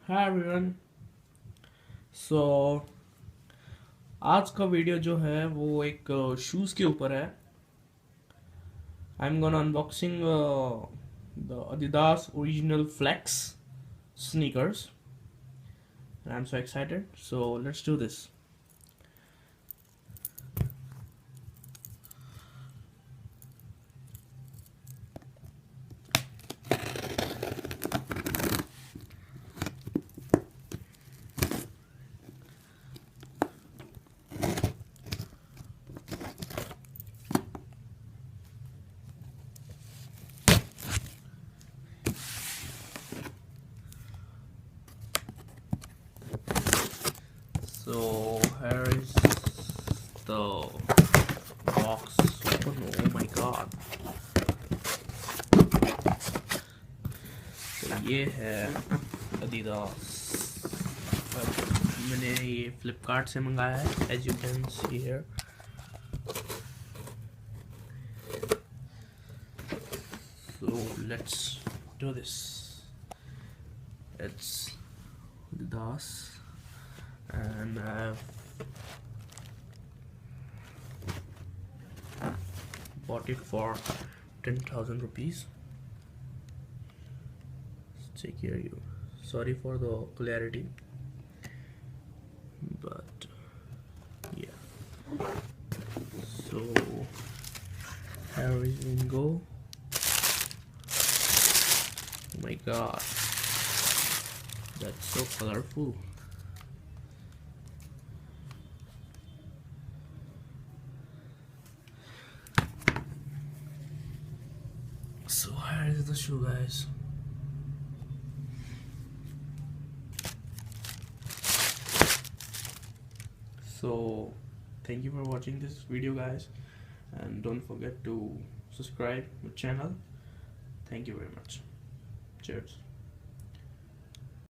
Hi everyone. सो आज का video जो है वो एक शूज़ के ऊपर है। I am gonna unboxing the Adidas original flex sneakers and I'm so excited, so let's do this. So here is the box open. Oh my god, तो ये है Adidas। मैंने ये फ्लिपकार्ट से मंगाया है, as you can see here. So let's do this. It's Adidas and I've bought it for 10,000 rupees. Take care, you. Sorry for the clarity, but yeah. So here we go. Oh my god, that's so colorful. So here is the shoe, guys. So thank you for watching this video, guys, and don't forget to subscribe my channel. Thank you very much. Cheers.